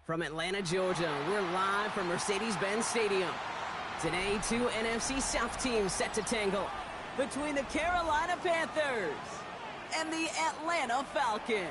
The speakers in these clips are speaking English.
From Atlanta, Georgia, we're live from Mercedes-Benz Stadium. Today, two NFC South teams set to tangle between the Carolina Panthers and the Atlanta Falcons.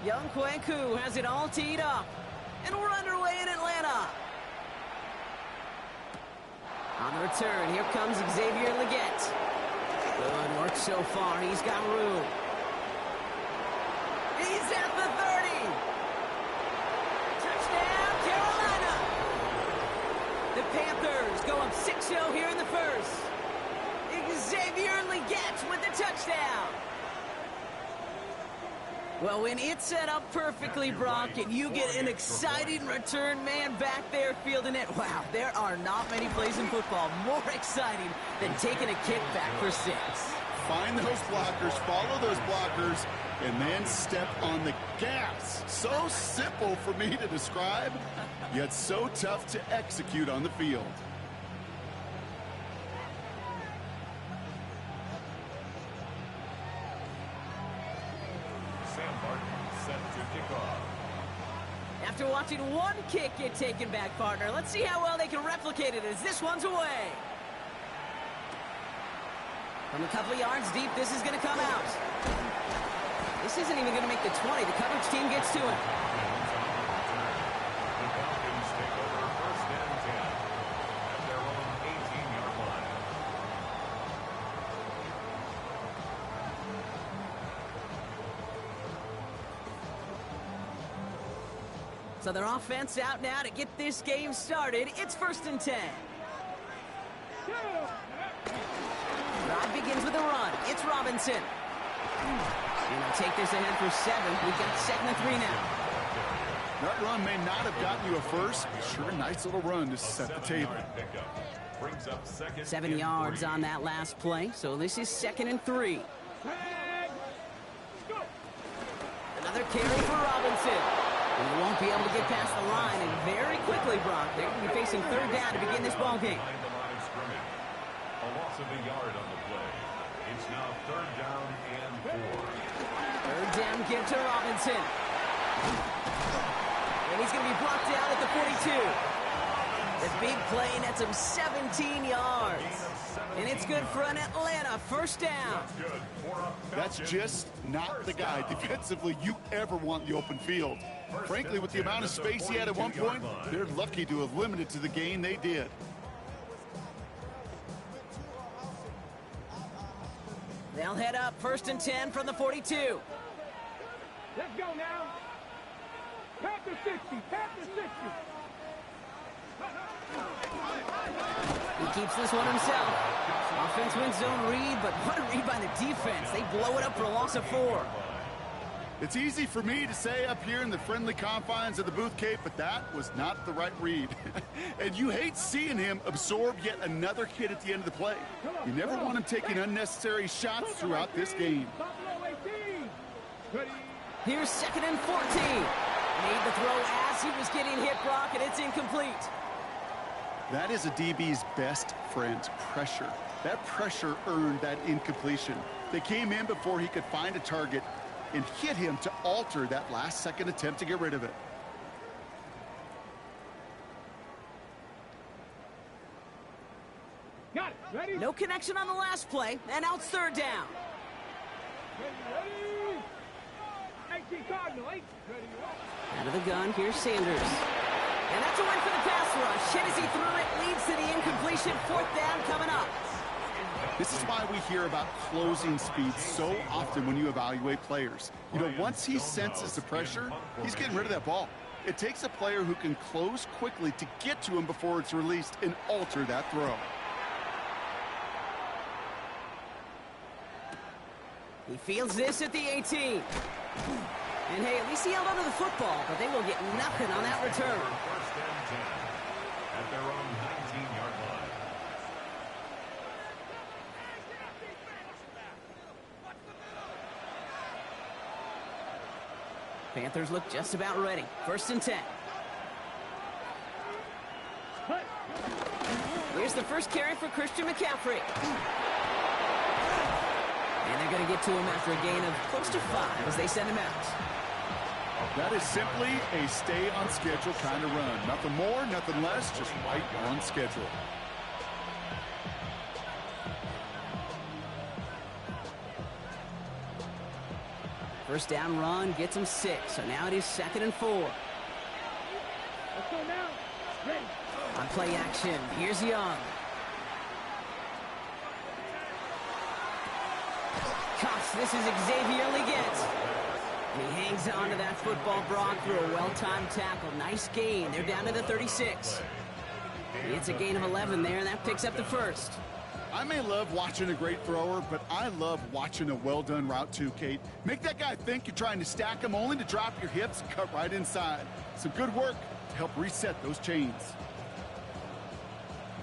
Young Kwaku has it all teed up, and we're underway in Atlanta. On the return, here comes Xavier Leggett. Good work so far, he's got room. He's at the 30. Touchdown, Carolina. The Panthers go up 6-0 here in the first. Xavier Leggett with the touchdown. Well, when it's set up perfectly, Brock, and you get an exciting return man back there fielding it, wow, there are not many plays in football more exciting than taking a kick back for 6. Find those blockers, follow those blockers, and then step on the gas. So simple for me to describe, yet so tough to execute on the field. After watching one kick get taken back, partner, let's see how well they can replicate it as this one's away. From a couple of yards deep, this is going to come out. This isn't even going to make the 20. The coverage team gets to it. The Falcons take over first and 10 at their own 18-yard line. So their offense out now to get this game started. It's first and 10. Drive begins with a run. It's Robinson. And they'll take this ahead for 7. We've got 2nd and 3 now. That run may not have gotten you a first, but sure a nice little run to set the table. 7 yards on that last play, so this is 2nd and 3. Another carry for Robinson. And they won't be able to get past the line, and very quickly, Brock, they're going to be facing 3rd down to begin this ball game. A loss of a yard on the play. It's now 3rd down and 4. 3rd down give to Robinson. And he's going to be blocked out at the 42. The big play nets him 17 yards. And it's good for an Atlanta first down. That's just not the guy defensively you ever want in the open field. Frankly, with the amount of space he had at one point, they're lucky to have limited to the gain they did. They'll head up 1st and 10 from the 42. Let's go now. Panther 60, Panther 60. He keeps this one himself. Offense wins zone read, but what a read by the defense. They blow it up for a loss of 4. It's easy for me to say up here in the friendly confines of the Booth Cape, but that was not the right read. And you hate seeing him absorb yet another hit at the end of the play. You never want him taking unnecessary shots throughout this game. Here's 2nd and 14. Made the throw as he was getting hit, Brock, and it's incomplete. That is a DB's best friend, pressure. That pressure earned that incompletion. They came in before he could find a target and hit him to alter that last-second attempt to get rid of it. Got it. Ready? No connection on the last play, and now it's 3rd down. Ready? 18 Cardinal, 8. Ready? Out of the gun, here's Sanders. And that's a win for the pass rush. Hit as he threw it, leads to the incompletion. 4th down coming up. This is why we hear about closing speed so often when you evaluate players. You know, once he senses the pressure, he's getting rid of that ball. It takes a player who can close quickly to get to him before it's released and alter that throw. He fields this at the 18. And hey, at least he held onto the football, but they will get nothing on that return. First and 10 at their own 19-yard line. Panthers look just about ready. First and 10. Here's the first carry for Christian McCaffrey. And they're going to get to him after a gain of close to 5 as they send him out. That is simply a stay-on-schedule kind of run. Nothing more, nothing less, just right on schedule. First down run gets him 6, so now it is 2nd and 4. Let's go now. Ready. On play action, here's Young. Cuffs, this is Xavier Leggett. And he hangs on to that football, Brock, through a well-timed tackle. Nice gain. They're down to the 36. It's a gain of 11 there, and that picks up the first. I may love watching a great thrower, but I love watching a well-done route too, Kate. Make that guy think you're trying to stack him only to drop your hips and cut right inside. Some good work to help reset those chains.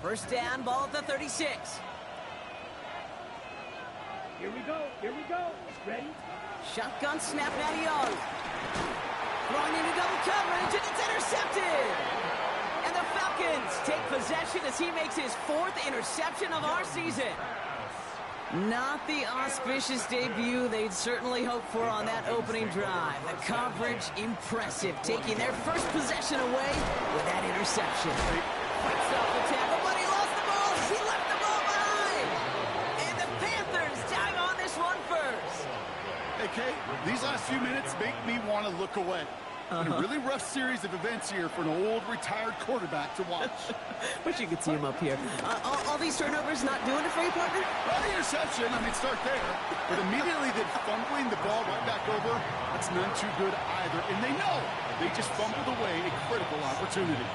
First down, ball at the 36. Here we go. Here we go. Ready. Shotgun snap now to Young. Throwing into double coverage, and it's intercepted. And the Falcons take possession as he makes his 4th interception of our season. Not the auspicious debut they'd certainly hoped for on that opening drive. The coverage impressive, taking their first possession away with that interception. Fights off the tackle, but he lost the ball. He left the ball behind. And the Panthers tag on this one first. Hey, Kate, these last few minutes make me want to look away. Been a really rough series of events here for an old retired quarterback to watch. Wish you could see him up here. All these turnovers not doing it for you, partner? Well, the interception, I mean, start there. But immediately then fumbling the ball right back over, that's none too good either. And they know they just fumbled away a critical opportunity.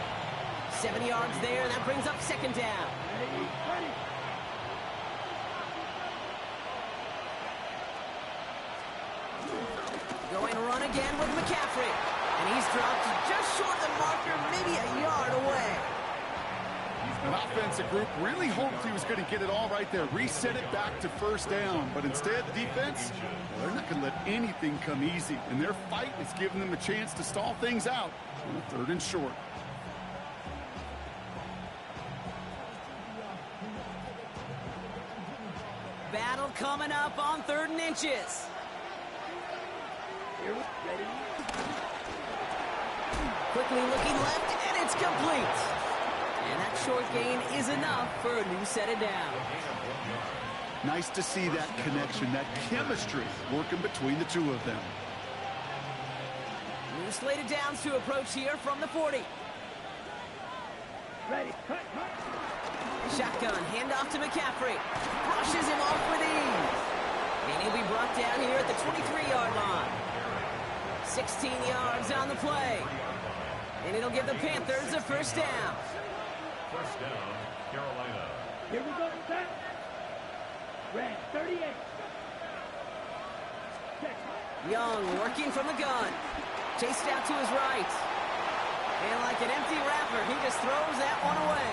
7 yards there, and that brings up 2nd down. Ready. Going to run again with McCaffrey. And he's dropped just short of the marker, maybe a yard away. An offensive group really hoped he was going to get it all right there, reset it back to first down. But instead, the defense, well, they're not going to let anything come easy. And their fight is giving them a chance to stall things out on 3rd and short. Battle coming up on 3rd and inches. Here we ready. Quickly looking left, and it's complete. And that short gain is enough for a new set of downs. Nice to see that connection, that chemistry working between the two of them. New slated downs to approach here from the 40. Ready. Cut. Shotgun, handoff to McCaffrey. Brushes him off with ease. And he'll be brought down here at the 23-yard line. 16 yards on the play. And it'll give the Panthers a first down. First down, Carolina. Here we go. Set. Red 38. Check. Young working from the gun. Chased out to his right. And like an empty wrapper, he just throws that one away.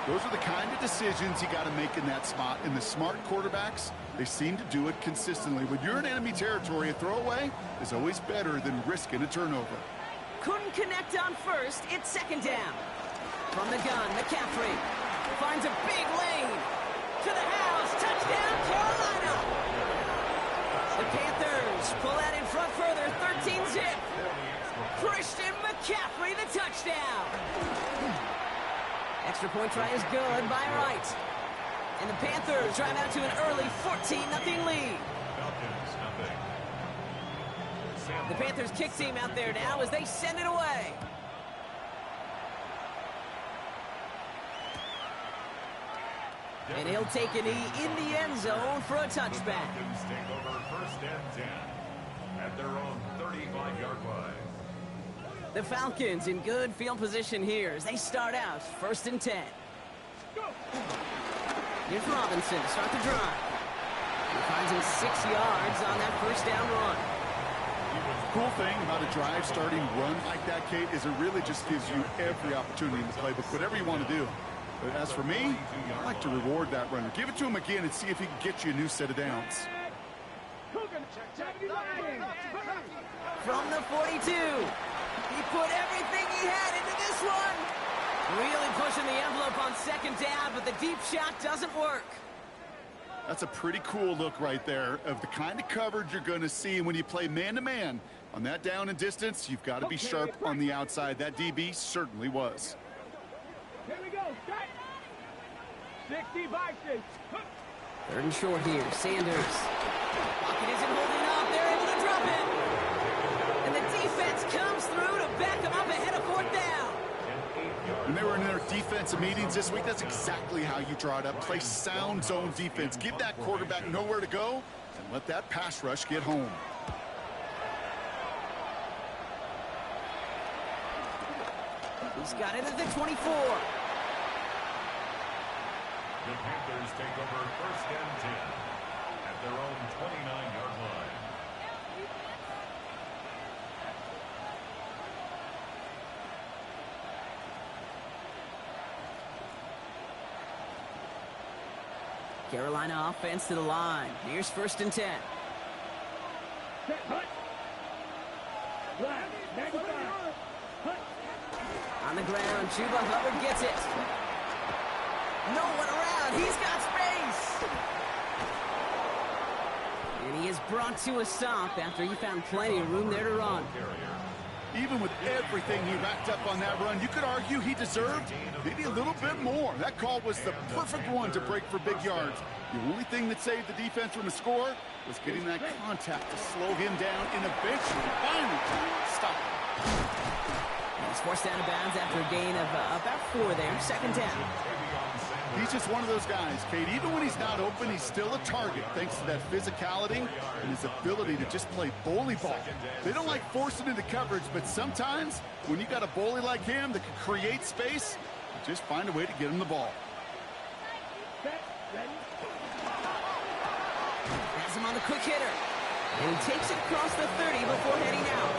Those are the kind of decisions you got to make in that spot. And the smart quarterbacks, they seem to do it consistently. When you're in enemy territory, a throwaway is always better than risking a turnover. Couldn't connect on first. It's 2nd down. From the gun, McCaffrey finds a big lane. To the house. Touchdown, Carolina. The Panthers pull that in front further. 13-zip. Christian McCaffrey, the touchdown. Extra point try is good by Wright. And the Panthers drive out to an early 14-0 lead. Falcons, nothing. The Panthers kick team out there now as they send it away. And he'll take a knee in the end zone for a touchback. Falcons take over 1st and 10 at their own 35-yard line. The Falcons in good field position here as they start out 1st and 10. Here's Robinson to start the drive. He finds him 6 yards on that first down run. The cool thing about a drive starting run like that, Kate, is it really just gives you every opportunity in the playbook, whatever you want to do. But as for me, I like to reward that runner. Give it to him again and see if he can get you a new set of downs. From the 42, he put everything he had into this one. Really pushing the envelope on second down, but the deep shot doesn't work. That's a pretty cool look right there of the kind of coverage you're going to see when you play man-to-man. On that down and distance, you've got to be sharp on the outside. That DB certainly was. Here we go, strike. 60 boxes. 3rd and short here, Sanders. Pocket isn't holding up, they're able to drop it. And the defense comes through to back them up ahead of 4th down. When they were in their defensive meetings this week, that's exactly how you draw it up. Play sound zone defense. Give that quarterback nowhere to go and let that pass rush get home. He's got it at the 24. The Panthers take over 1st and 10 at their own 29-yard line. Carolina offense to the line. Here's 1st and 10. On the ground, Chuba Hubbard gets it. No one around. He's got space. And he is brought to a stop after he found plenty of room there to run. Even with everything he racked up on that run, you could argue he deserved maybe a little bit more. That call was the perfect one to break for big yards. The only thing that saved the defense from a score was getting that contact to slow him down and eventually, finally, stop him. He's forced out of bounds after a gain of about 4 there. 2nd down. He's just one of those guys, Kate. Even when he's not open, he's still a target thanks to that physicality and his ability to just play bully ball. They don't like forcing into coverage, but sometimes when you got a bully like him that can create space, you just find a way to get him the ball. Has him on the quick hitter. And he takes it across the 30 before heading out.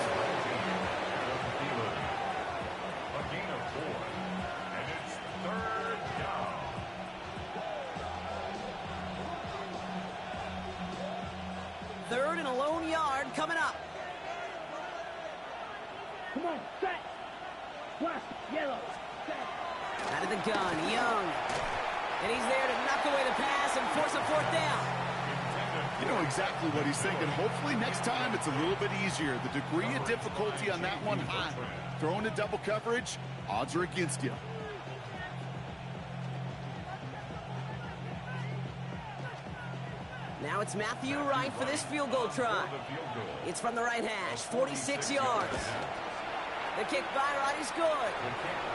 A gain of 4, and it's 3rd down. Third and a lone yard coming up. Come on, set. Black, yellow, set. Out of the gun, Young. And he's there to knock away the pass and force a 4th down. You know exactly what he's thinking. Hopefully next time it's a little bit easier. The degree of difficulty on that one high. Throwing to double coverage, odds are against you. Now it's Matthew Wright for this field goal try. It's from the right hash, 46 yards. The kick by Wright is good.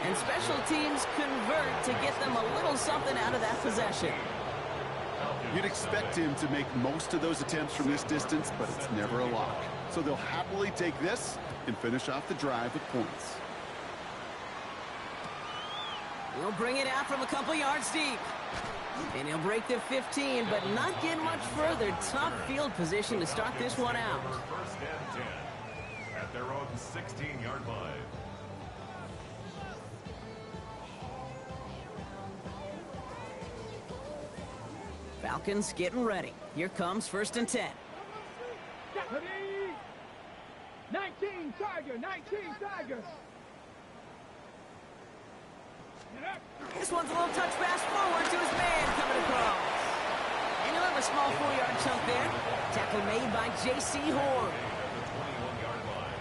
And special teams convert to get them a little something out of that possession. You'd expect him to make most of those attempts from this distance, but it's never a lock. So they'll happily take this and finish off the drive with points. He'll bring it out from a couple yards deep. And he'll break the 15, but not get much further. Tough field position to start this one out. 1st and 10 at their own 16-yard line. Falcons getting ready. Here comes 1st and 10. 19 Tiger, 19 Tiger. This one's a little touch pass forward to his man coming across. And he'll have a small 4-yard chunk there. Tackle made by J.C. Horn. The 21-yard line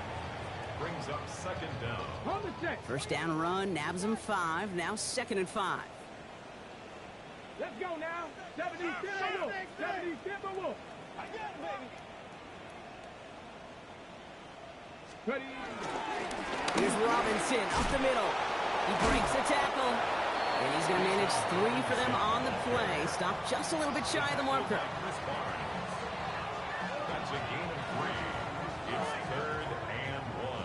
brings up 2nd down. On the set. 1st down run, nabs him 5. Now 2nd and 5. Let's go now. 70 Timberwolf. 70 Timberwolf. I got it, baby. Ready. Here's Robinson up the middle. He breaks the tackle. And he's going to manage 3 for them on the play. Stop just a little bit shy of the marker. That's a gain of 3. It's 3rd and 1.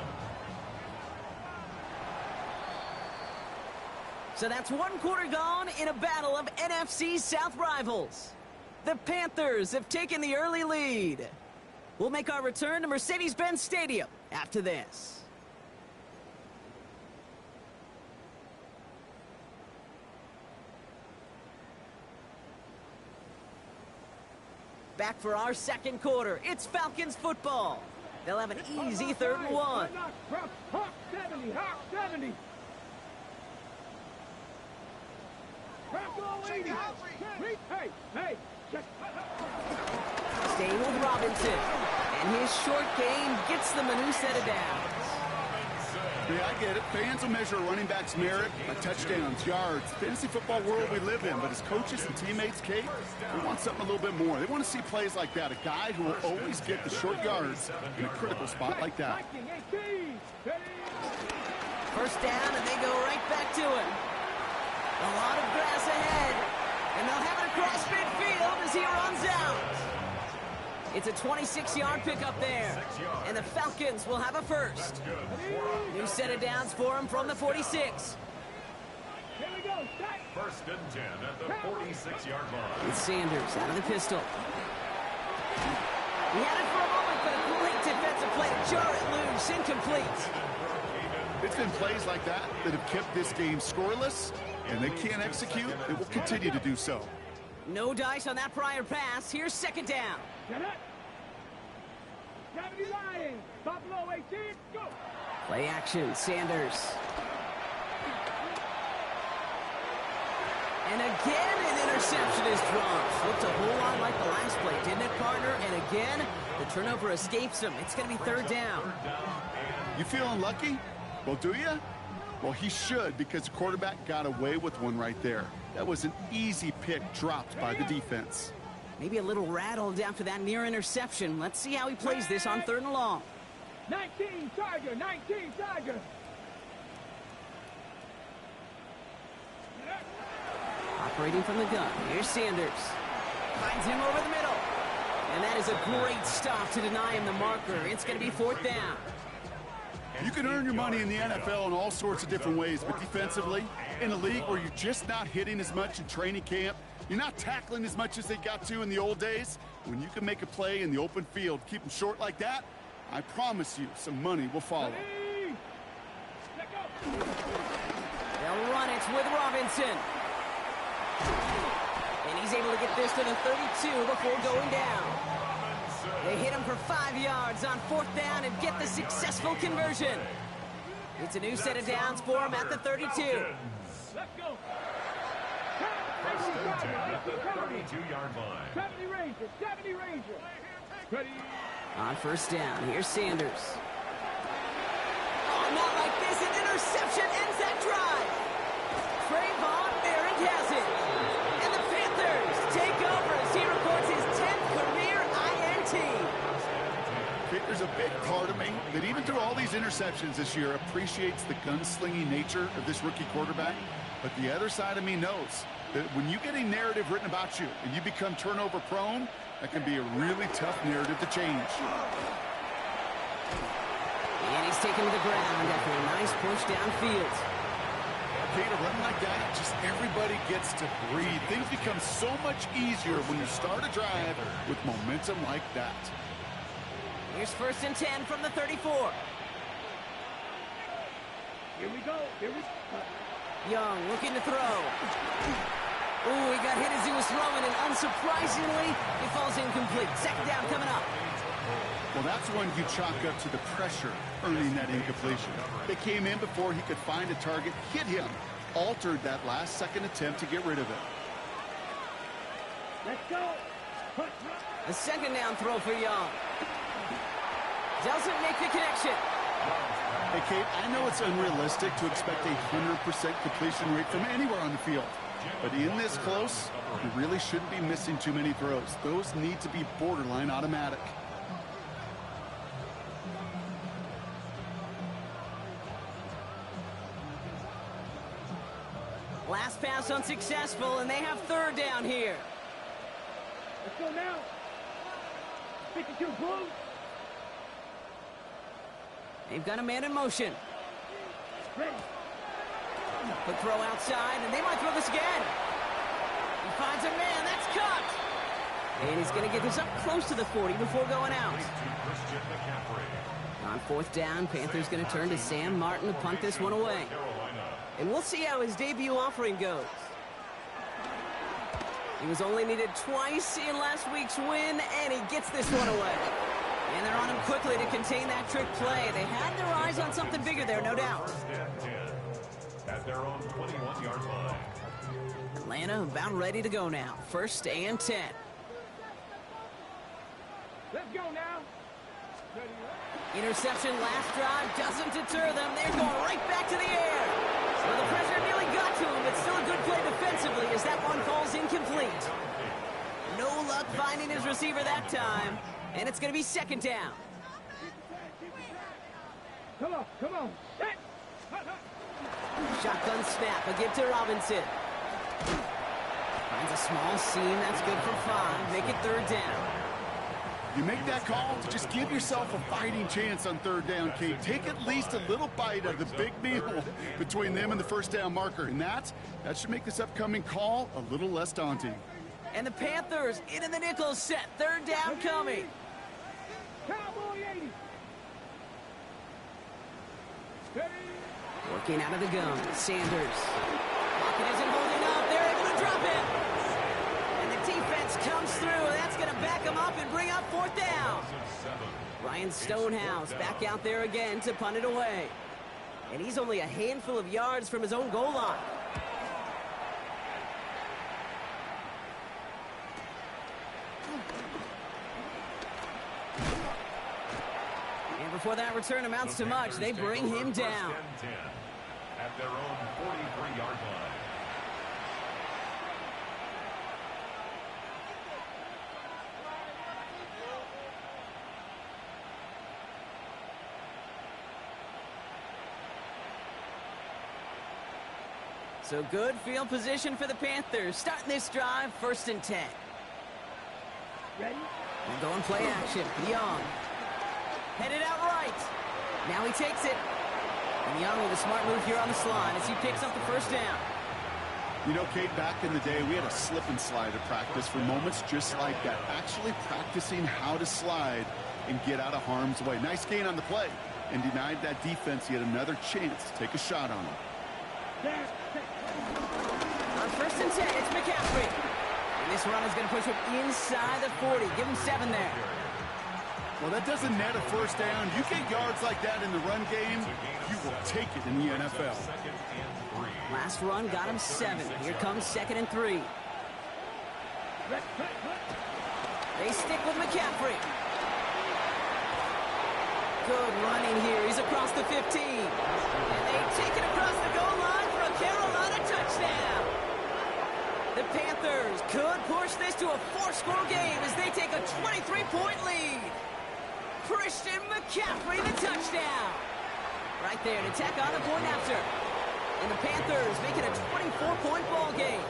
So that's 1 quarter gone in a battle of NFC South rivals. The Panthers have taken the early lead. We'll make our return to Mercedes-Benz Stadium after this. Back for our second quarter. It's Falcons football. They'll have an easy 3rd and 1. Hawk 70, Hawk 70. Hey. Staying with Robinson. And his short game gets them a new set of downs. Yeah, I get it. Fans will measure a running back's merit by touchdowns, yards, fantasy football world we live in. But as coaches and teammates, Kate, they want something a little bit more. They want to see plays like that. A guy who will always get the short yards in a critical spot like that. First down, and they go right back to him. A lot of grass ahead. And they'll have it across midfield as he runs out. It's a 26-yard pickup there. And the Falcons will have a first. New set of downs for him from the 46. Here we go. First and 10 at the 46-yard line. It's Sanders out of the pistol. He had it for a moment, but a great defensive play to jar it loose. Incomplete. It's been plays like that that have kept this game scoreless, and they can't execute. They will continue to do so. No dice on that prior pass. Here's second down. Get it. 70 Lions. Buffalo 18. Go. Play action. Sanders. And again, an interception is dropped. Looked a whole lot like the last play, didn't it, partner? And again, the turnover escapes him. It's going to be 3rd down. You feeling lucky? Well, do you? Well, he should, because the quarterback got away with one right there. That was an easy pick dropped by the defense. Maybe a little rattled after that near interception. Let's see how he plays this on 3rd and long. 19 Charger. 19 Charger. Operating from the gun. Here's Sanders. Finds him over the middle. And that is a great stop to deny him the marker. It's going to be 4th down. You can earn your money in the NFL in all sorts of different ways, but defensively, in a league where you're just not hitting as much in training camp, you're not tackling as much as they got to in the old days, when you can make a play in the open field, keep them short like that, I promise you some money will follow. They'll run it with Robinson. And he's able to get this to the 32 before going down. They hit him for 5 yards on 4th down and get the successful conversion. It's a new set of downs for him at the 32. Let's go. First and 10 at the 32-yard line. 70 Ranger. 70 Ranger. Ready. On 1st down, here's Sanders. Oh, not like this. An interception ends that drive. Trayvon Merrick has it. And the Panthers take over as he records his 10th career INT. There's a big part of me that even through all these interceptions this year appreciates the gunslinging nature of this rookie quarterback. But the other side of me knows that when you get a narrative written about you and you become turnover prone, that can be a really tough narrative to change. And he's taken to the ground after a nice push downfield. Okay, to run like that, just everybody gets to breathe. Things become so much easier when you start a drive with momentum like that. Here's 1st and 10 from the 34. Here we go. Here we go. Young looking to throw. Ooh, he got hit as he was throwing, and unsurprisingly, he falls incomplete. 2nd down coming up. Well, that's one you chalk up to the pressure earning that incompletion. They came in before he could find a target, hit him, altered that last-second attempt to get rid of it. Let's go. A 2nd down throw for Young. Doesn't make the connection. Hey, Kate, I know it's unrealistic to expect a 100% completion rate from anywhere on the field. But in this close, you really shouldn't be missing too many throws. Those need to be borderline automatic. Last pass unsuccessful, and they have 3rd down here. Let's go now. 52 Blue. They've got a man in motion. Ready. Quick throw outside, and they might throw this again. He finds a man. That's cut. And he's going to get this up close to the 40 before going out. On fourth down, Panthers going to turn to Sam Martin to punt this one away. And we'll see how his debut offering goes. He was only needed twice in last week's win, and he gets this one away. And they're on him quickly to contain that trick play. They had their eyes on something bigger there, no doubt. At their own 21-yard line. Atlanta about ready to go now. 1st and 10. Let's go now. Interception last drive doesn't deter them. They're going right back to the air. So the pressure nearly got to him, but still a good play defensively as that one falls incomplete. No luck finding his receiver that time. And it's going to be 2nd down. Come on, come on. Shotgun snap, a give to Robinson. Finds a small seam, that's good for 5. Make it 3rd down. You make that call to just give yourself a fighting chance on 3rd down, Kate. Take at least a little bite of the big meal between them and the 1st down marker. And that should make this upcoming call a little less daunting. And the Panthers into the nickel set. 3rd down coming. Cowboy 80. Working out of the gun, Sanders. Pocket isn't holding up. They're able to drop it. And the defense comes through. That's going to back them up and bring up 4th down. Ryan Stonehouse back out there again to punt it away. And he's only a handful of yards from his own goal line. And before that return amounts to much, they bring him down. At their own 43-yard line. So good field position for the Panthers. Starting this drive, 1st and 10. Ready? And going play action. Young. Headed out right. Now he takes it. And Young with a smart move here on the slide as he picks up the 1st down. You know, Kate, back in the day, we had a slip and slide at practice for moments just like that. Actually practicing how to slide and get out of harm's way. Nice gain on the play. And denied that defense yet another chance to take a shot on him. On 1st and 10, it's McCaffrey. And this run is going to push him inside the 40. Give him 7 there. Well, that doesn't net a 1st down. You get yards like that in the run game, you will take it in the NFL. Last run got him 7. Here comes 2nd and 3. They stick with McCaffrey. Good running here. He's across the 15. And they take it across the goal line for a Carolina touchdown. The Panthers could push this to a 4-score game as they take a 23-point lead. Christian McCaffrey, the touchdown. Right there to tack on a point after. And the Panthers make it a 24-point ball game.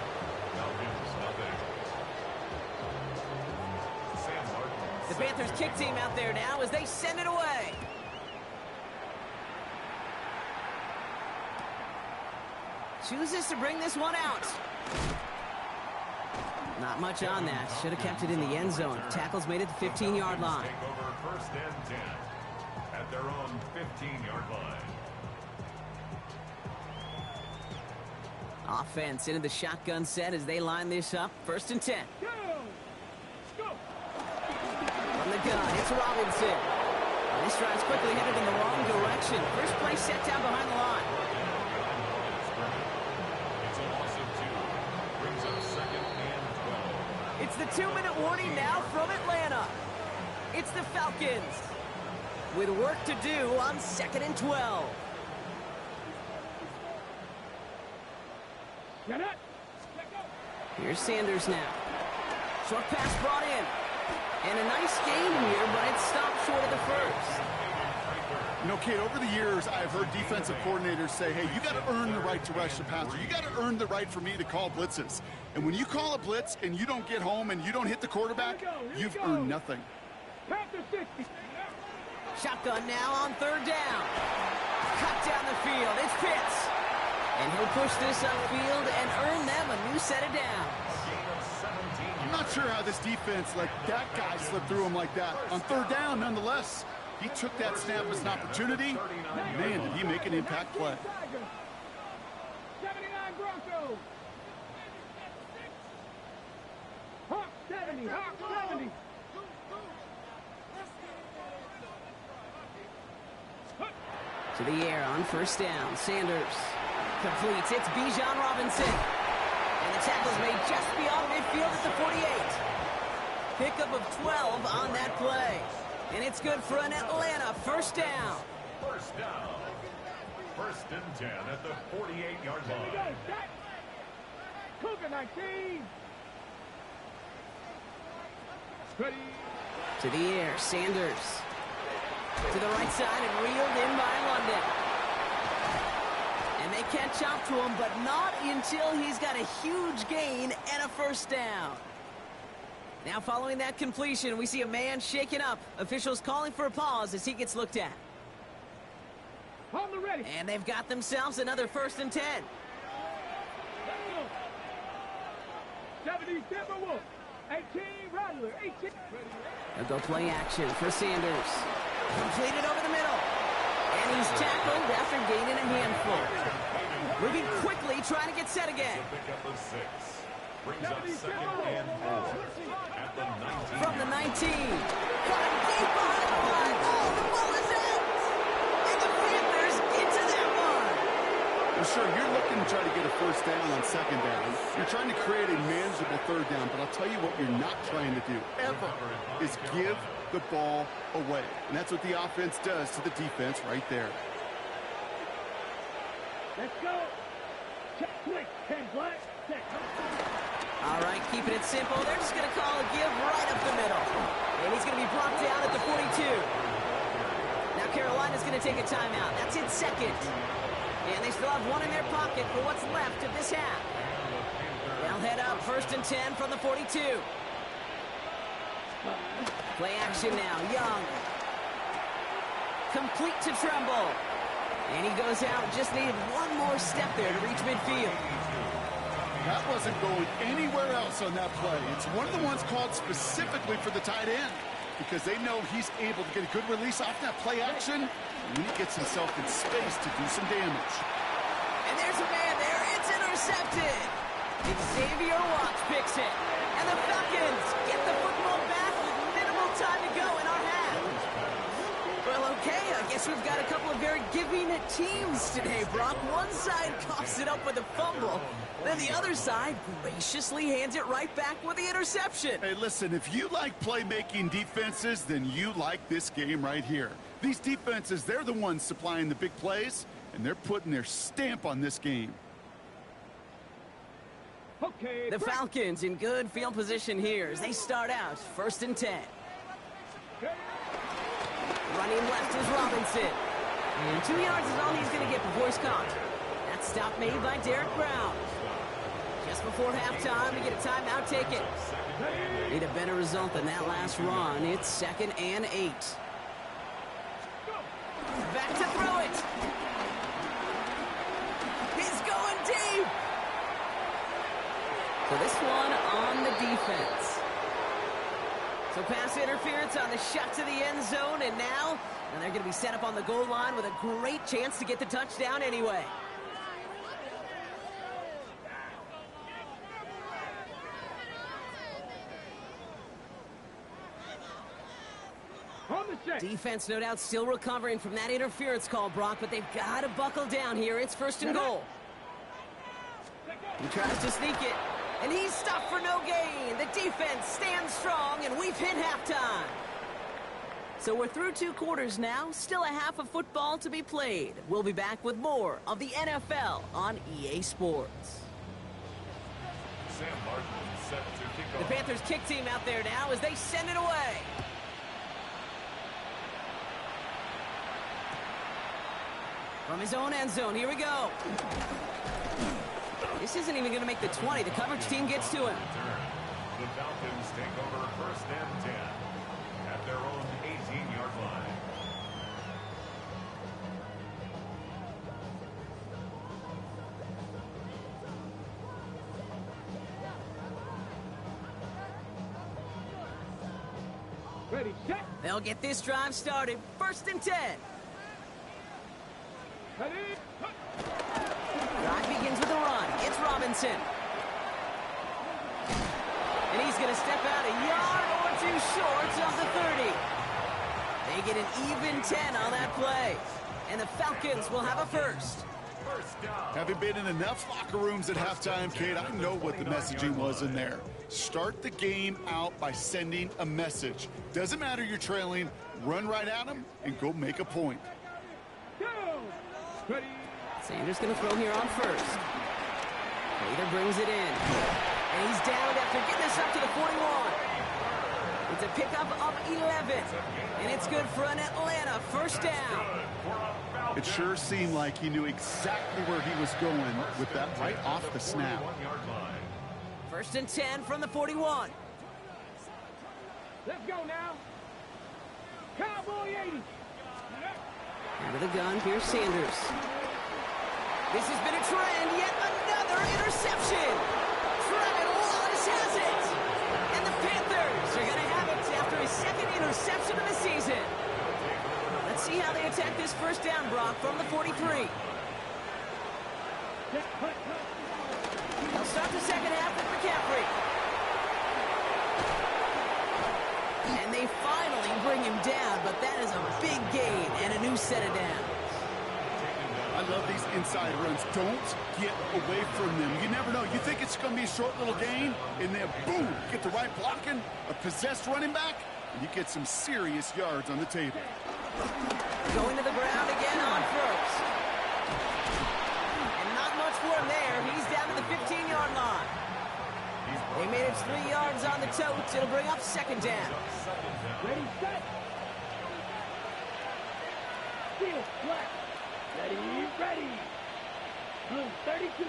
The Panthers kick team out there now as they send it away. Chooses to bring this one out. Not much on that. Should have kept it in the end zone. Tackles made it the 15-yard line. Take over 1st and 10 at their own 15-yard line. Offense into the shotgun set as they line this up. 1st and 10. Go! Go! From the gun, it's Robinson. And this drive's quickly headed in the wrong direction. First play set down behind the line. It's a loss of 2. Brings up 2nd and 12. It's the 2-minute warning now from Atlanta. It's the Falcons with work to do on 2nd and 12. Get it! Here's Sanders now. Short pass brought in. And a nice gain here, but it stopped short of the 1st. You know, Kate, over the years, I've heard defensive coordinators say, hey, you got to earn the right to rush the passer. You got to earn the right for me to call blitzes. And when you call a blitz and you don't get home and you don't hit the quarterback, you've earned nothing. Panther 60. Shotgun now on 3rd down. Cut down the field. It's Pitts. And he'll push this upfield and earn them a new set of downs. I'm not sure how this defense let that guy slip through him like that. On third down, nonetheless, he took that snap as an opportunity. Man, did he make an impact play. 79 Broncos. Hawk 70, Hawk 70. To the air on first down. Sanders completes. It's Bijan Robinson. And the tackle's made just beyond midfield at the 48. Pickup of 12 on that play. And it's good for an Atlanta first down. First down. First and 10 at the 48-yard line. Cougar 19. Ready. To the air. Sanders. To the right side and reeled in by London. And they catch up to him, but not until he's got a huge gain and a first down. Now following that completion, we see a man shaken up. Officials calling for a pause as he gets looked at. On the ready. And they've got themselves another first and 10. 70 Timberwolf. 18 Rattler. 18. They'll go play action for Sanders. Completed over the middle. And he's tackled after gaining a handful. Moving quickly, trying to get set again. Pickup of 6. Brings up second and 4 at the 19. From the 19. Got deep behind the line. Oh, the ball is out. And the Panthers get to that one. Well, sure, you're looking to try to get a first down on second down. You're trying to create a manageable third down, but I'll tell you what you're not trying to do, ever, is give the ball away. And that's what the offense does to the defense right there. Let's go. Check quick. 10 black. Check. All right, keeping it simple. They're just going to call a give right up the middle. And he's going to be brought down at the 42. Now Carolina's going to take a timeout. That's its second. And they still have one in their pocket for what's left of this half. They'll head up first and 10 from the 42. Play action now. Young. Complete to Tremble. And he goes out. Just needed one more step there to reach midfield. That wasn't going anywhere else on that play. It's one of the ones called specifically for the tight end because they know he's able to get a good release off that play action, and he gets himself in space to do some damage. And there's a man there. It's intercepted. Xavier Watts picks it. And the Falcons get the football back with minimal time to go in our half. Well, okay, I guess we've got a couple of very giving teams today, Brock. One side coughs it up with a fumble. Then the other side graciously hands it right back with the interception. Hey, listen, if you like playmaking defenses, then you like this game right here. These defenses, they're the ones supplying the big plays, and they're putting their stamp on this game. Okay. The Falcons in good field position here as they start out first and 10. Running left is Robinson. And 2 yards is all he's going to get before he's caught. That stop made by Derek Brown. Just before halftime, we get a timeout taken. Need a better result than that last run. It's 2nd and 8. Back to throw it. He's going deep. So this one on the defense. So pass interference on the shot to the end zone, and now they're going to be set up on the goal line with a great chance to get the touchdown anyway. Defense, no doubt, still recovering from that interference call, Brock, but they've got to buckle down here. It's 1st and goal. He tries to sneak it, and he's stopped for no gain. The defense stands strong, and we've hit halftime. So we're through 2 quarters now, still a half of football to be played. We'll be back with more of the NFL on EA Sports. Sam Martin set to kick The off. Panthers kick team out there now as they send it away. From his own end zone, here we go. This isn't even going to make the 20. The coverage team gets to him. The Falcons take over 1st and 10 at their own 18-yard line. Ready, set. They'll get this drive started. 1st and 10. Ready. Drive begins with a run. It's Robinson. And he's going to step out a yard or two short of the 30. They get an even 10 on that play. And the Falcons will have a first. Having been in enough locker rooms at halftime, Kate, I know what the messaging was in there. Start the game out by sending a message. Doesn't matter you're trailing, run right at them and go make a point. Go. Ready. Sanders going to throw here on first. Later brings it in. And he's down after getting this up to the 41. It's a pickup of 11. And it's good for an Atlanta first down. It sure seemed like he knew exactly where he was going with that right off the snap. 1st and 10 from the 41. Let's go now. Cowboy 80. Under the gun, here's Sanders. This has been a trend, yet another interception. Trevin Wallace has it. And the Panthers are going to have it after his 2nd interception of the season. Let's see how they attack this first down, Brock, from the 43. They'll start the second half with McCaffrey. And they finally bring him down, but that is a big gain and a new set of downs. I love these inside runs. Don't get away from them. You never know. You think it's going to be a short little gain, and then boom, get the right blocking, a possessed running back, and you get some serious yards on the table. Going to the ground again on first. And not much for him there. He's down to the 15-yard line. They made it 3 yards on the totes. It'll bring up 2nd down. Ready, set. Steal, flat. Ready, ready. Blue 32.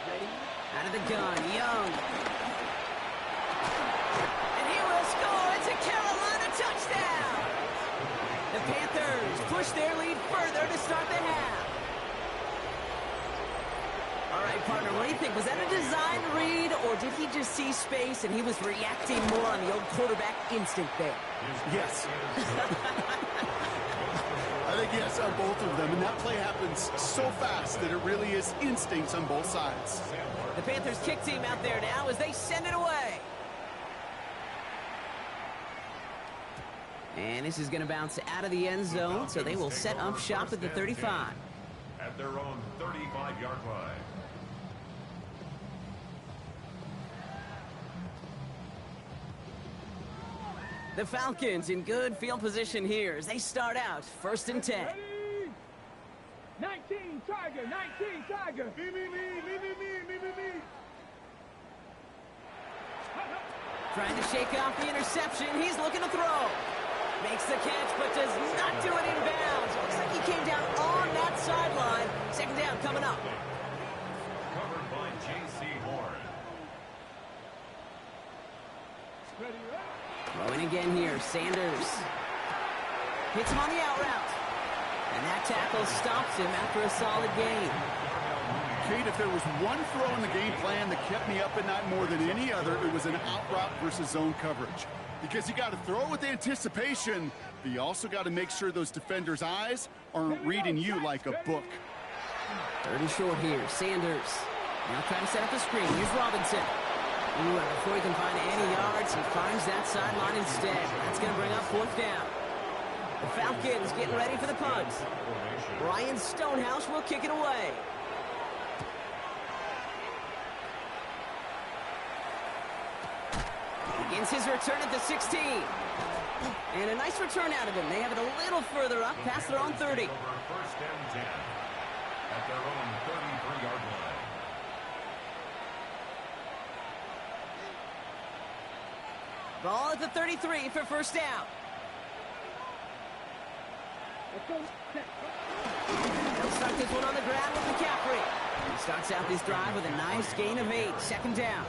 Ready. Out of the gun, Young. And he will score. It's a Carolina touchdown. The Panthers push their lead further to start the half. All right, partner, what do you think? Was that a design read, or did he just see space and he was reacting more on the old quarterback instinct there? Yes. I think yes on both of them, and that play happens so fast that it really is instincts on both sides. The Panthers kick team out there now as they send it away. And this is going to bounce out of the end zone, so they will set up shop at the 35. At their own 35-yard line. The Falcons in good field position here as they start out 1st and 10. Ready. 19, Tiger, 19, Tiger. Me. Trying to shake off the interception. He's looking to throw. Makes the catch, but does not do it in bounds. Looks like he came down on that sideline. 2nd down coming up. Covered by J.C. Horn. Ready, Throwing again here, Sanders. Hits him on the out route. And that tackle stops him after a solid gain. Kate, if there was one throw in the game plan that kept me up at night more than any other, it was an out route versus zone coverage. Because you got to throw with anticipation, but you also got to make sure those defenders' eyes aren't reading you like a book. 3rd and short here, Sanders. Now trying to set up the screen. Here's Robinson. Ooh, and before he can find any yards, he finds that sideline instead. That's going to bring up 4th down. The Falcons getting ready for the punt. Brian Stonehouse will kick it away. Begins his return at the 16. And a nice return out of him. They have it a little further up past their own 30. 1st and 10. At their own 33-yard line. Ball at the 33 for 1st down. let's go. Set. They'll start this one on the ground with McCaffrey. He starts out this drive with a nice gain of 8. 2nd down.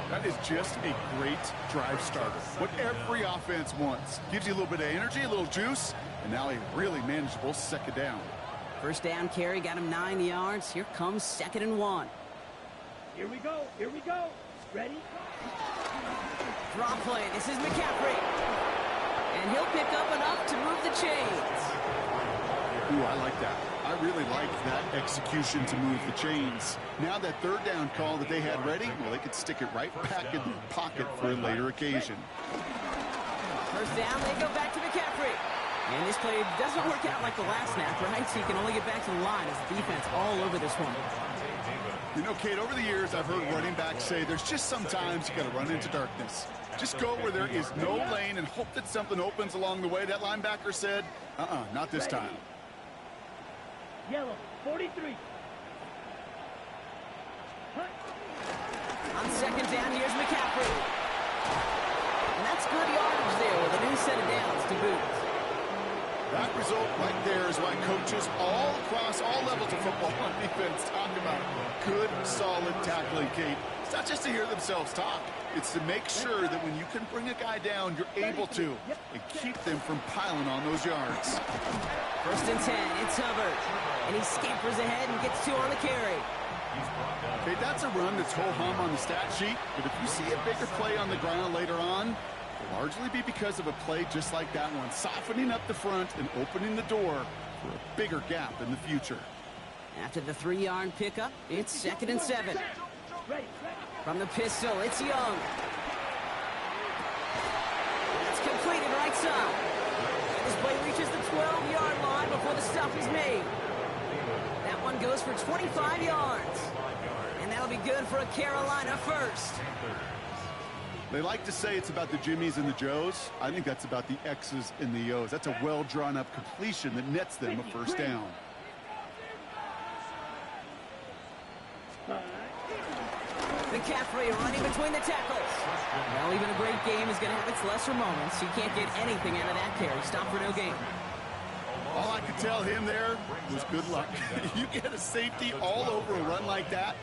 That is just a great drive starter. What every offense wants. Gives you a little bit of energy, a little juice, and now a really manageable 2nd down. 1st down carry got him 9 yards. Here comes 2nd and 1. Here we go. Ready? Draw play. This is McCaffrey. And he'll pick up enough to move the chains. Ooh, I like that. I really like that execution to move the chains. Now that third down call that they had ready, well, they could stick it right back in their pocket for a later occasion. First down, they go back to McCaffrey. And this play doesn't work out like the last snap, right? So you can only get back to the line as the defense all over this one. You know, Kate, over the years, I've heard running backs say there's just sometimes you got to run into darkness. Just go where there is no lane and hope that something opens along the way. That linebacker said, not this time. Yellow, 43. On second down, here's McCaffrey. And that's good yardage there with a new set of downs to boot. That result right there is why coaches all across all levels of football on defense talk about good, solid tackling, Kate. It's not just to hear themselves talk. It's to make sure that when you can bring a guy down, you're able to, and keep them from piling on those yards. First and 10, it's Hubbard. And he scampers ahead and gets 2 on the carry. Okay, that's a run that's ho-hum on the stat sheet, but if you see a bigger play on the ground later on, it'll largely be because of a play just like that one, softening up the front and opening the door for a bigger gap in the future. After the 3-yard pickup, it's second and 7. From the pistol, it's Young. It's completed right side. And this play reaches the 12-yard line before the stop is made. That one goes for 25 yards. And that'll be good for a Carolina first. They like to say it's about the Jimmies and the Joes. I think that's about the X's and the O's. That's a well-drawn-up completion that nets them a first down. McCaffrey running between the tackles. Well, even a great game is going to have its lesser moments. You can't get anything out of that carry. Stop for no gain. All I could tell him there was good luck. You get a safety all over a run like that,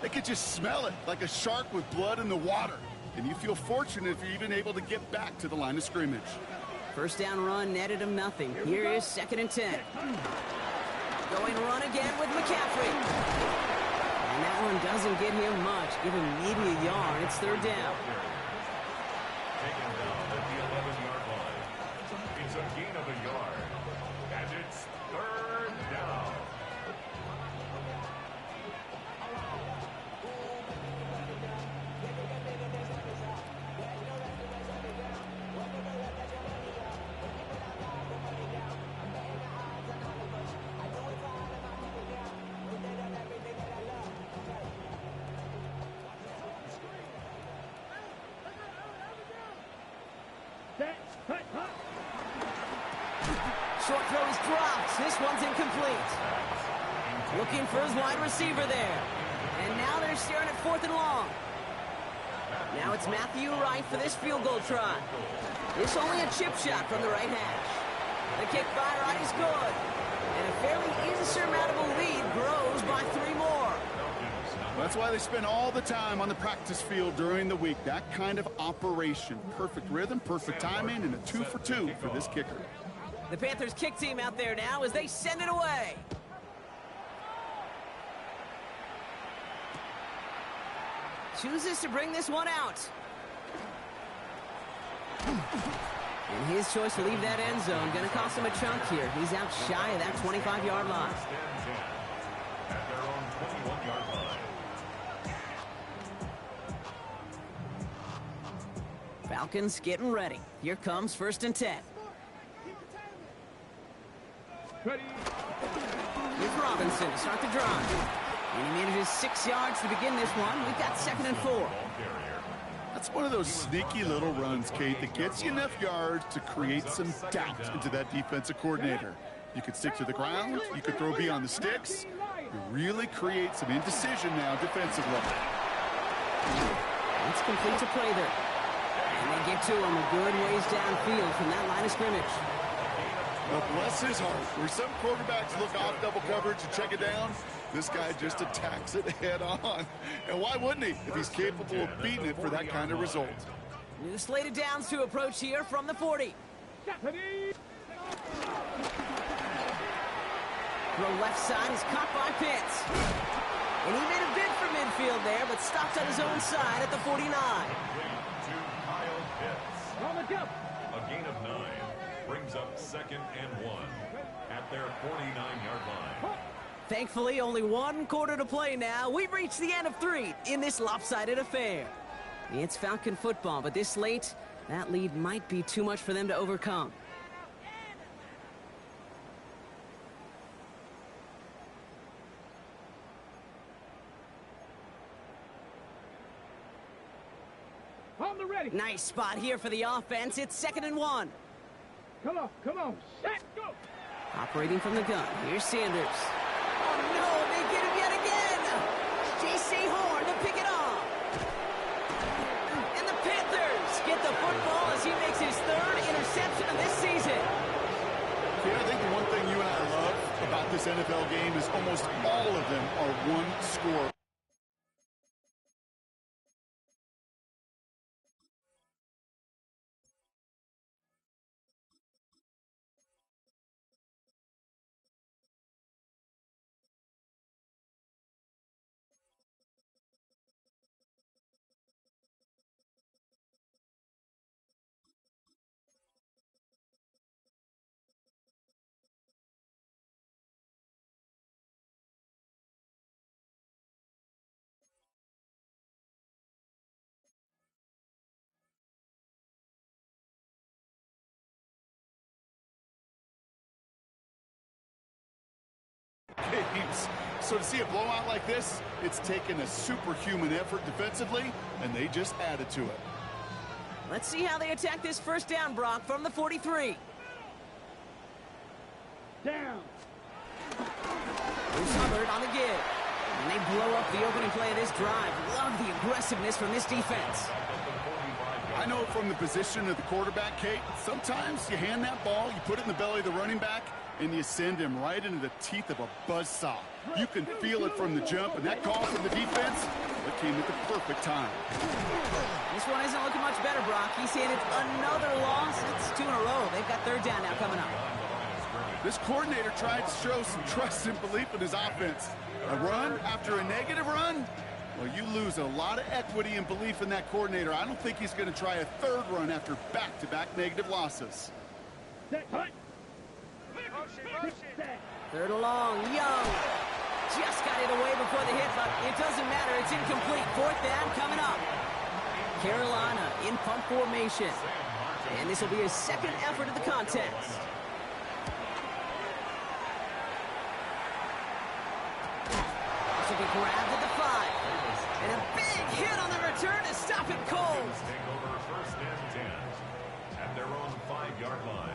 they could just smell it like a shark with blood in the water. And you feel fortunate if you're even able to get back to the line of scrimmage. First down run netted him nothing. Here is second and 10. Going run again with McCaffrey. And that one doesn't get him much. Give him maybe a yard. It's third down. Taken down at the 11-yard line. It's a gain of a yard. And it's third down. Short throw is dropped. This one's incomplete. Looking for his wide receiver there. And now they're staring at 4th and long. Now it's Matthew Wright for this field goal try. This only a chip shot from the right hash. The kick by Wright is good. And a fairly insurmountable lead grows by 3 more. That's why they spend all the time on the practice field during the week. That kind of operation. Perfect rhythm, perfect timing, and a 2 for 2 for this kicker. The Panthers kick team out there now as they send it away. Chooses to bring this one out. And his choice to leave that end zone going to cost him a chunk here. He's out shy of that 25-yard line. At their own 21-yard line. Falcons getting ready. Here comes first and 10. Ready. Here's Robinson to start the drive. And he manages 6 yards to begin this one. We've got second and 4. That's one of those sneaky little runs, Kate, that gets you enough yards to create some doubt into that defensive coordinator. You could stick to the ground. You could throw beyond the sticks. You really create some indecision now defensively. It's complete to play there. And they get to him a good ways downfield from that line of scrimmage. Well, bless his heart. Where some quarterbacks look off double coverage and check it down, this guy just attacks it head on. And why wouldn't he if he's capable of beating it for that kind of result? New slated downs to approach here from the 40. Throw left side is caught by Pitts. And he made a bid for midfield there, but it's stopped on his own side at the 49. To Kyle Pitts. On the jump. A gain of 9 brings up 2nd and 1 at their 49-yard line. Thankfully, only one quarter to play now. We've reached the end of 3 in this lopsided affair. It's Falcon football, but this late, that lead might be too much for them to overcome. On the ready. Nice spot here for the offense. It's 2nd and 1. Come on. Set, go. Operating from the gun. Here's Sanders. Oh, no, they get him yet again. J.C. Horn to pick it off. And the Panthers get the football as he makes his 3rd interception of this season. Yeah, I think the one thing you and I love about this NFL game is almost all of them are one score. Games. So to see a blowout like this, it's taken a superhuman effort defensively, and they just added to it. Let's see how they attack this first down, Brock, from the 43. Down. Bruce Hubbard on the give. And they blow up the opening play of this drive. Love the aggressiveness from this defense. I know from the position of the quarterback, Kate, sometimes you hand that ball, you put it in the belly of the running back, and you send him right into the teeth of a buzzsaw. You can feel it from the jump, and that call from the defense, it came at the perfect time. This one isn't looking much better, Brock. He's handed another loss. It's 2 in a row. They've got 3rd down now coming up. This coordinator tried to show some trust and belief in his offense. A run after a negative run? Well, you lose a lot of equity and belief in that coordinator. I don't think he's going to try a 3rd run after back-to-back negative losses. Set, hut. 3rd and long. Young just got it away before the hit, but it doesn't matter. It's incomplete. 4th down coming up. Carolina in punt formation. And this will be his 2nd effort of the contest. This will be grabbed at the 5. And a big hit on the return to stop it cold. Take over 1st and 10 at their own 5-yard line.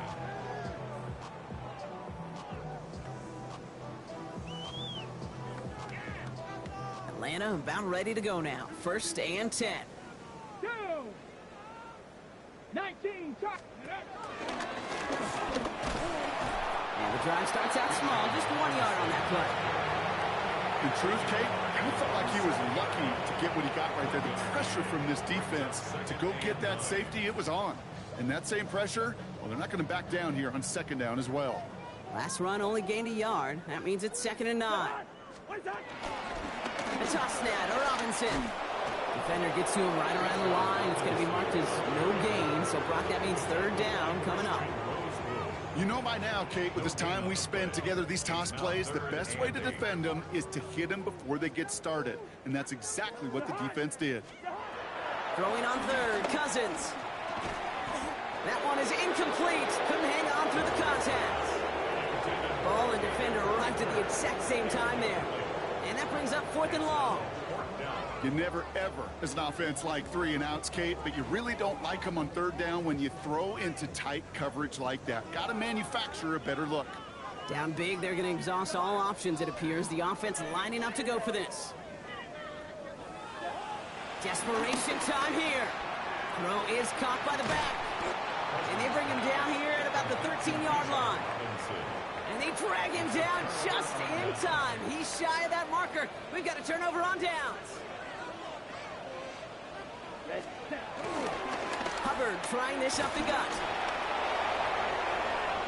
Atlanta about ready to go now. 1st and 10. Down. 19. And the drive starts out small. Just 1 yard on that play. In truth, Kate, I felt like he was lucky to get what he got right there. The pressure from this defense to go get that safety, it was on. And that same pressure, well, they're not going to back down here on 2nd down as well. Last run only gained a yard. That means it's 2nd and 9. What's that? A toss snap to Robinson. Defender gets to him right around the line. It's going to be marked as no gain. So, Brock, that means 3rd down coming up. You know by now, Kate, with this time we spend together these toss plays, the best way to defend them is to hit them before they get started. And that's exactly what the defense did. Throwing on 3rd, Cousins. That one is incomplete. Couldn't hang on through the contact. Ball and defender arrived at the exact same time there. And that brings up 4th and long. You never, ever, as an offense, like 3 and outs, Kate, but you really don't like them on 3rd down when you throw into tight coverage like that. Got to manufacture a better look. Down big, they're going to exhaust all options, it appears. The offense lining up to go for this. Desperation time here. Throw is caught by the back. And they bring him down here at about the 13-yard line. And they drag him down just in time. He's shy of that marker. We've got a turnover on downs. Hubbard trying this up the gut.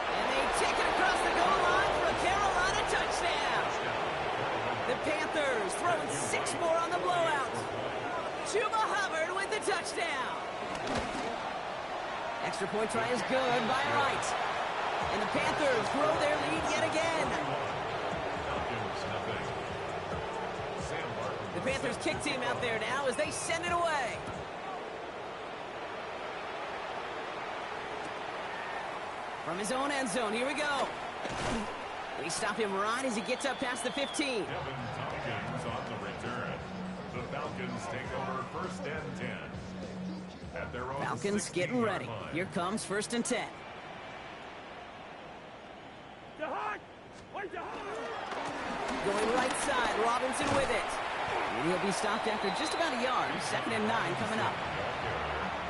And they take it across the goal line for a Carolina touchdown. The Panthers throwing 6 more on the blowout. Chuba Hubbard with the touchdown. Extra point try is good by Wright. And the Panthers grow their lead yet again. The Panthers kick team out there now as they send it away. From his own end zone, here we go. We stop him right as he gets up past the 15. Kevin Tompkins on the return. The Falcons take over 1st and 10. At their own Falcons getting ready. line. Here comes 1st and 10. Going right side, Robinson with it. And he'll be stopped after just about a yard. 2nd and 9 coming up.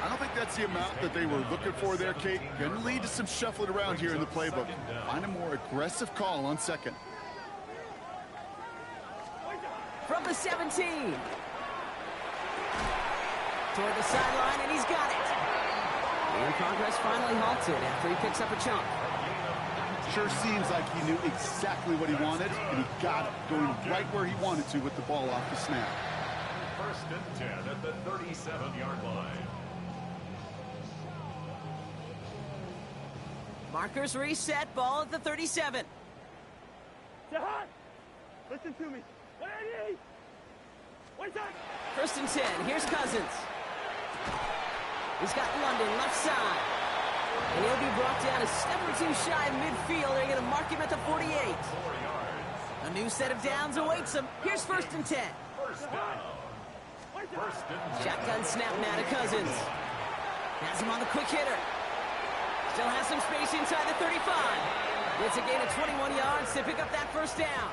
I don't think that's the amount that they were looking for there, Kate. Going to lead to some shuffling around here in the playbook. Find a more aggressive call on 2nd. From the 17. Toward the sideline, and he's got it. And progress finally halted after he picks up a chunk. Sure seems like he knew exactly what he wanted, and he got it, going right where he wanted to with the ball off the snap. 1st and 10 at the 37-yard line. Markers reset, ball at the 37. Listen to me. 1st and 10, here's Cousins. He's got London left side. And he'll be brought down a step or two shy of midfield. They're going to mark him at the 48. 4 yards. A new set of downs awaits him. Here's 1st and 10. First down. 1st and 10. Shotgun snap now to Cousins. Has him on the quick hitter. Still has some space inside the 35. It's a gain of 21 yards to pick up that 1st down.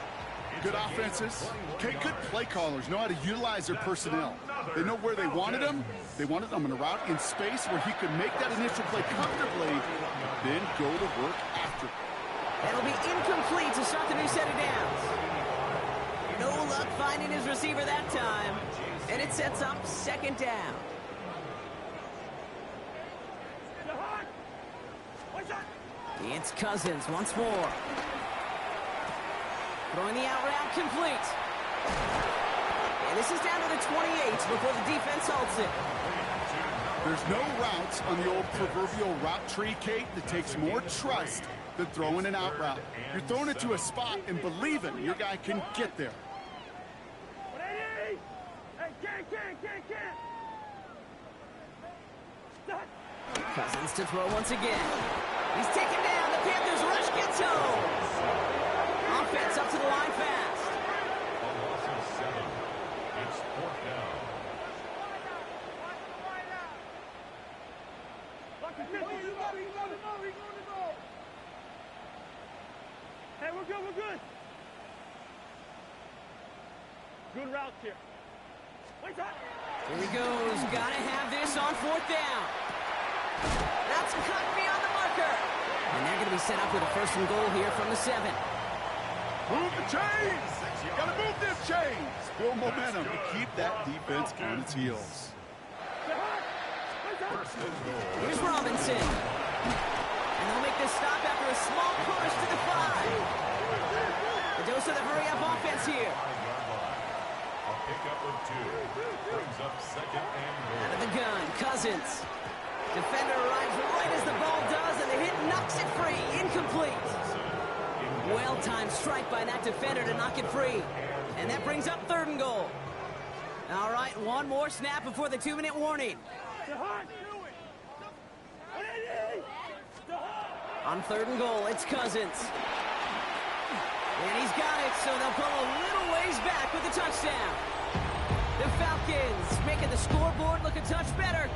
Good offenses. Okay, good play callers know how to utilize their personnel. They know where they wanted him. They wanted him in a route in space where he could make that initial play comfortably, then go to work after. That'll be incomplete to start the new set of downs. No luck finding his receiver that time. And it sets up 2nd down. It's Cousins once more. Throwing the out route complete. And this is down to the 28 before the defense halts it. There's no routes on the old proverbial route tree, Kate, that takes more trust than throwing an out route. You're throwing it to a spot and believing your guy can get there. Cousins to throw once again. He's taken down. The Panthers rush gets home. Offense up to the line fast. A loss of 7. It's 4th down. Hey, we're good, we're good. Good routes here. Here he goes. Gotta have this on 4th down. That's cut beyond the marker. And they're going to be set up with a 1st and goal here from the 7. Move the chains! Gotta move them chains! Build momentum to keep that defense on its heels. 1st and goal. Here's Robinson. And they'll make this stop after a small push to the 5. The dose of the hurry-up offense here. 5-yard line. A pickup of 2. Brings up 2nd and goal. Out of the gun, Cousins. Defender arrives right as the ball does, and the hit knocks it free. Incomplete. Well-timed strike by that defender to knock it free. And that brings up 3rd and goal. All right, one more snap before the 2-minute warning. On 3rd and goal, it's Cousins. And he's got it, so they'll pull a little ways back with the touchdown. The Falcons making the scoreboard look a touch better.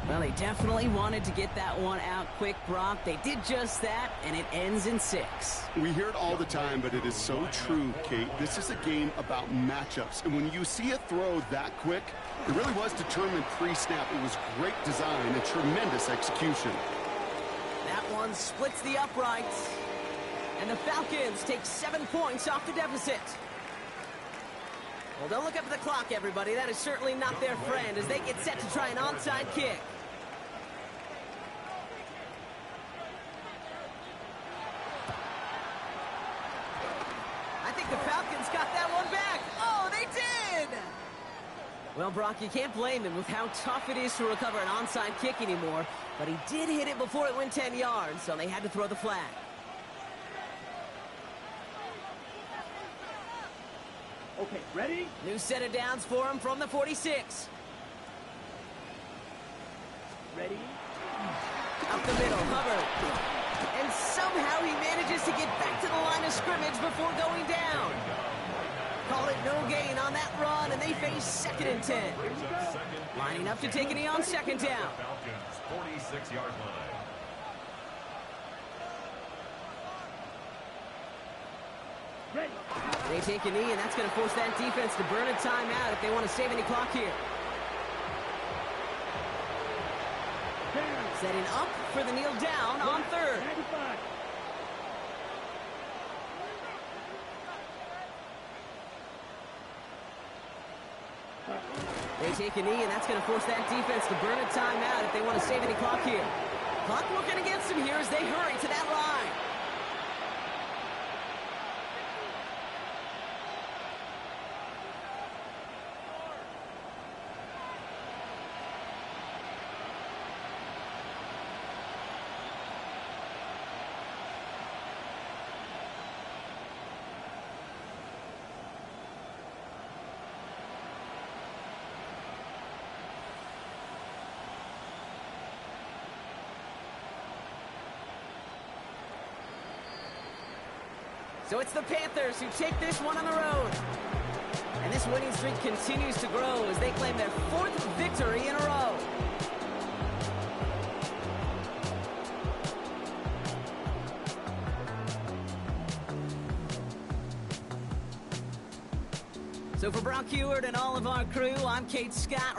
Well, they definitely wanted to get that one out quick, Brock. They did just that, and it ends in 6. We hear it all the time, but it is so true, Kate. This is a game about matchups. And when you see a throw that quick, it really was determined pre-snap. It was great design and tremendous execution. That one splits the uprights. And the Falcons take 7 points off the deficit. Well, don't look up at the clock, everybody. That is certainly not their friend as they get set to try an onside kick. I think the Falcons got that one back. Oh, they did! Well, Brock, you can't blame him with how tough it is to recover an onside kick anymore, but he did hit it before it went 10 yards, so they had to throw the flag. Okay, ready? New set of downs for him from the 46. Ready? Up the middle, Hubbard. And somehow he manages to get back to the line of scrimmage before going down. Call it no gain on that run, and they face 2nd and 10. Lining up to take a knee on 2nd down. Falcons 46-yard line. Ready? They take a knee, and that's going to force that defense to burn a timeout if they want to save any clock here. Setting up for the kneel down on 3rd. 95. They take a knee, and that's going to force that defense to burn a timeout if they want to save any clock here. Clock working against them here as they hurry to that line. So it's the Panthers who take this one on the road. And this winning streak continues to grow as they claim their 4th victory in a row. So for Brock Heward and all of our crew, I'm Kate Scott.